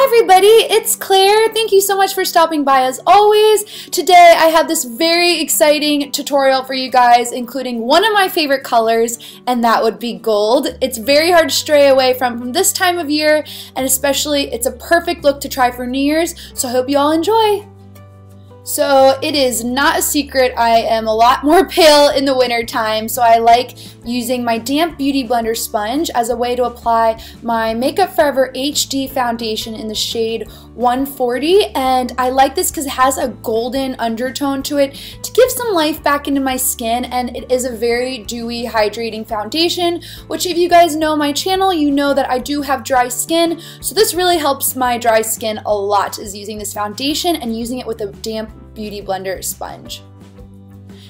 everybody, it's Claire. Thank you so much for stopping by as always. Today I have this very exciting tutorial for you guys, including one of my favorite colors, and that would be gold. It's very hard to stray away from this time of year, and especially it's a perfect look to try for New Year's, so I hope you all enjoy. So it is not a secret, I am a lot more pale in the winter time, so I like using my damp beauty blender sponge as a way to apply my Makeup Forever HD foundation in the shade 140, and I like this because it has a golden undertone to it to give some life back into my skin, and it is a very dewy, hydrating foundation, which if you guys know my channel, you know that I do have dry skin, so this really helps my dry skin a lot, is using this foundation and using it with a damp beauty blender sponge.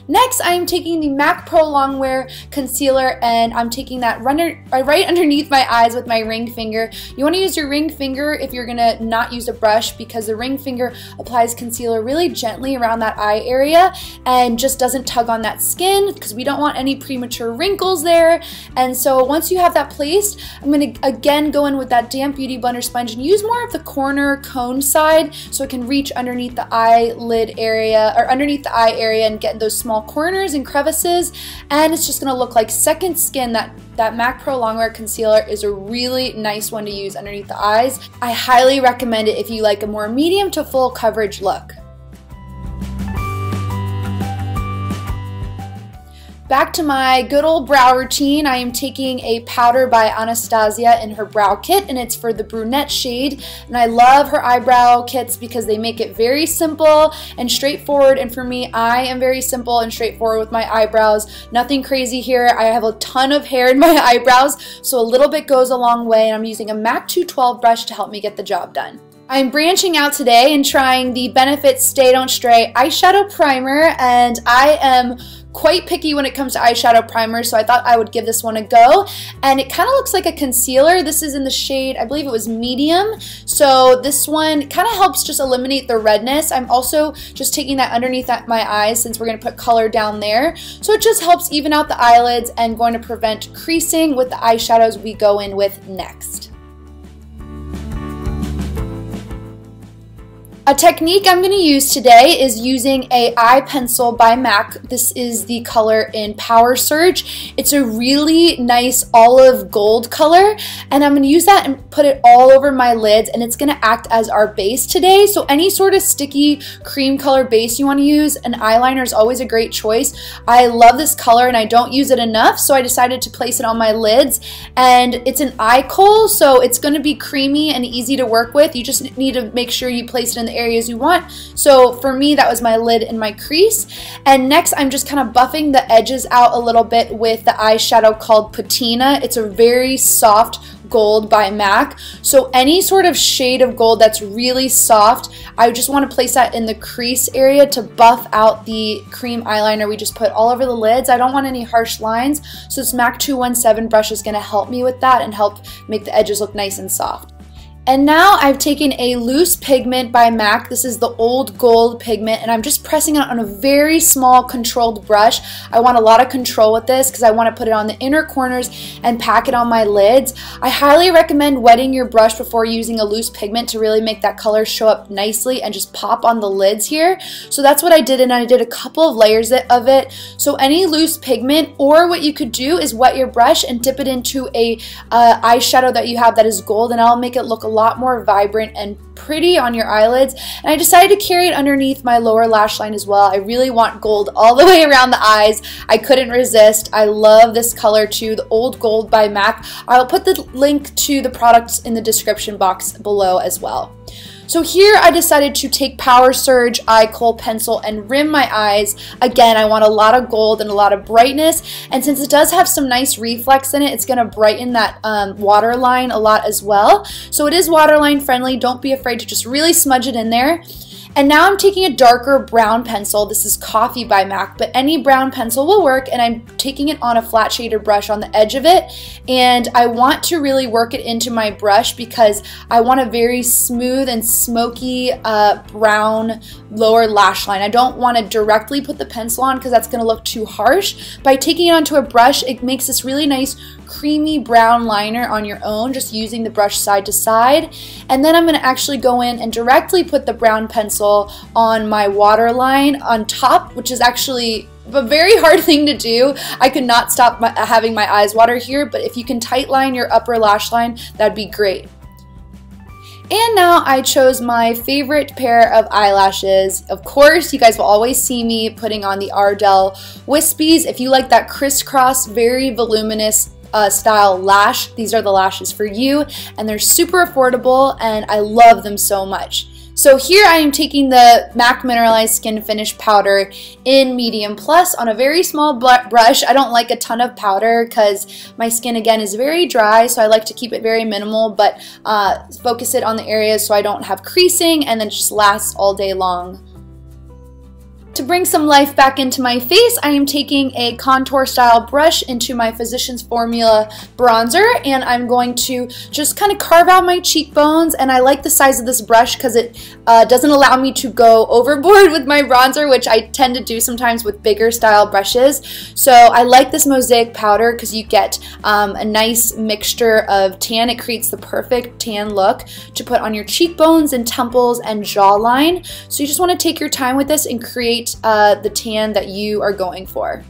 Next, I am taking the MAC Prolongwear concealer, and I'm taking that right underneath my eyes with my ring finger. You want to use your ring finger if you're going to not use a brush, because the ring finger applies concealer really gently around that eye area and just doesn't tug on that skin, because we don't want any premature wrinkles there. And so once you have that placed, I'm going to again go in with that damp beauty blender sponge and use more of the corner cone side so it can reach underneath the eyelid area, or underneath the eye area, and get those small corners and crevices, and it's just going to look like second skin. That MAC Prolongwear concealer is a really nice one to use underneath the eyes. I highly recommend it if you like a more medium to full coverage look. Back to my good old brow routine, I am taking a powder by Anastasia in her brow kit, and it's for the brunette shade, and I love her eyebrow kits because they make it very simple and straightforward, and for me, I am very simple and straightforward with my eyebrows. Nothing crazy here. I have a ton of hair in my eyebrows, so a little bit goes a long way, and I'm using a MAC 212 brush to help me get the job done. I'm branching out today and trying the Benefit Stay Don't Stray eyeshadow primer, and I am quite picky when it comes to eyeshadow primers, so I thought I would give this one a go. And it kind of looks like a concealer. This is in the shade, I believe it was medium, so this one kind of helps just eliminate the redness. I'm also just taking that underneath my eyes since we're going to put color down there, so it just helps even out the eyelids and going to prevent creasing with the eyeshadows we go in with next. A technique I'm going to use today is using a eye pencil by MAC. This is the color in Powersurge. It's a really nice olive gold color, and I'm going to use that and put it all over my lids, and it's going to act as our base today. So any sort of sticky cream color base you want to use, an eyeliner is always a great choice. I love this color and I don't use it enough, so I decided to place it on my lids, and it's an eye kohl, so it's going to be creamy and easy to work with. You just need to make sure you place it in the areas you want. So for me, that was my lid and my crease. And next, I'm just kind of buffing the edges out a little bit with the eyeshadow called Patina. It's a very soft gold by MAC. So any sort of shade of gold that's really soft, I just want to place that in the crease area to buff out the cream eyeliner we just put all over the lids. I don't want any harsh lines, so this MAC 217 brush is going to help me with that and help make the edges look nice and soft. And now I've taken a loose pigment by MAC. This is the old gold pigment, and I'm just pressing it on a very small controlled brush. I want a lot of control with this because I want to put it on the inner corners and pack it on my lids. I highly recommend wetting your brush before using a loose pigment to really make that color show up nicely and just pop on the lids here. So that's what I did, and I did a couple of layers of it. So any loose pigment, or what you could do is wet your brush and dip it into a eyeshadow that you have that is gold, and I'll make it look a lot more vibrant and pretty on your eyelids. And I decided to carry it underneath my lower lash line as well. I really want gold all the way around the eyes. I couldn't resist. I love this color too, the old gold by MAC. I'll put the link to the products in the description box below as well. So here I decided to take Powersurge eye kohl pencil and rim my eyes. Again, I want a lot of gold and a lot of brightness, and since it does have some nice reflex in it, it's going to brighten that waterline a lot as well. So it is waterline friendly. Don't be afraid to just really smudge it in there. And now I'm taking a darker brown pencil. This is Coffee by MAC, but any brown pencil will work, and I'm taking it on a flat shader brush on the edge of it, and I want to really work it into my brush because I want a very smooth and smoky brown lower lash line. I don't want to directly put the pencil on because that's going to look too harsh. By taking it onto a brush, it makes this really nice creamy brown liner on your own, just using the brush side to side. And then I'm going to actually go in and directly put the brown pencil on my waterline on top, which is actually a very hard thing to do. I could not stop having my eyes water here, but if you can tight line your upper lash line, that'd be great. And now I chose my favorite pair of eyelashes. Of course, you guys will always see me putting on the Ardell Wispies. If you like that crisscross, very voluminous style lash, these are the lashes for you, and they're super affordable and I love them so much. So here I am taking the MAC Mineralized Skinfinish powder in medium plus on a very small brush. I don't like a ton of powder because my skin again is very dry, so I like to keep it very minimal, but focus it on the areas so I don't have creasing and then it just lasts all day long. To bring some life back into my face, I am taking a contour style brush into my Physicians Formula bronzer, and I'm going to just kind of carve out my cheekbones. And I like the size of this brush because it doesn't allow me to go overboard with my bronzer, which I tend to do sometimes with bigger style brushes. So I like this mosaic powder because you get a nice mixture of tan. It creates the perfect tan look to put on your cheekbones and temples and jawline. So you just want to take your time with this and create the tan that you are going for.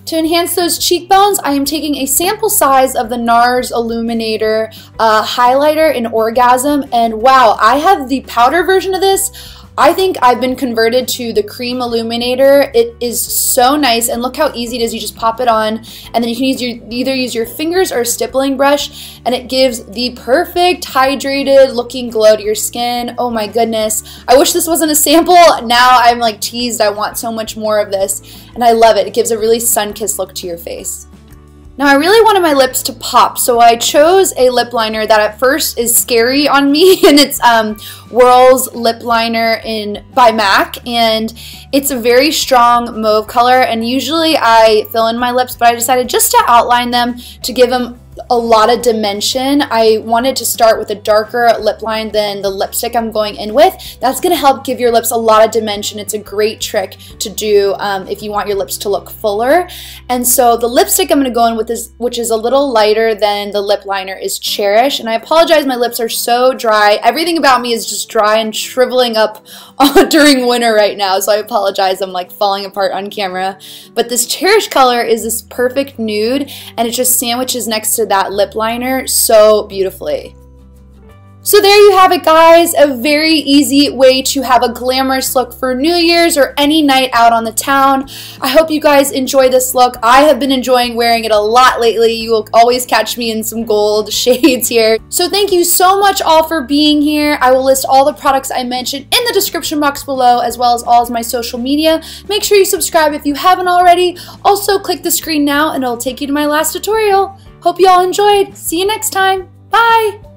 To enhance those cheekbones, I am taking a sample size of the NARS Illuminator highlighter in Orgasm, and wow, I have the powder version of this. I think I've been converted to the cream illuminator. It is so nice, and look how easy it is. You just pop it on, and then you can either use your fingers or a stippling brush, and it gives the perfect hydrated looking glow to your skin. Oh my goodness. I wish this wasn't a sample. Now I'm like teased. I want so much more of this, and I love it. It gives a really sun-kissed look to your face. Now I really wanted my lips to pop, so I chose a lip liner that at first is scary on me, and it's Whirl's lip liner by MAC, and it's a very strong mauve color, and usually I fill in my lips, but I decided just to outline them to give them a lot of dimension. I wanted to start with a darker lip line than the lipstick I'm going in with. That's going to help give your lips a lot of dimension. It's a great trick to do if you want your lips to look fuller. And so the lipstick I'm going to go in with is, which is a little lighter than the lip liner, is Cherish. And I apologize, my lips are so dry. Everything about me is just dry and shriveling up during winter right now, so I apologize. I'm like falling apart on camera. But this Cherish color is this perfect nude, and it just sandwiches next to that lip liner so beautifully. So there you have it, guys, a very easy way to have a glamorous look for New Year's or any night out on the town. I hope you guys enjoy this look. I have been enjoying wearing it a lot lately. You will always catch me in some gold shades here. So thank you so much all for being here. I will list all the products I mentioned in the description box below, as well as all of my social media. Make sure you subscribe if you haven't already. Also, click the screen now and it'll take you to my last tutorial. Hope you all enjoyed. See you next time. Bye!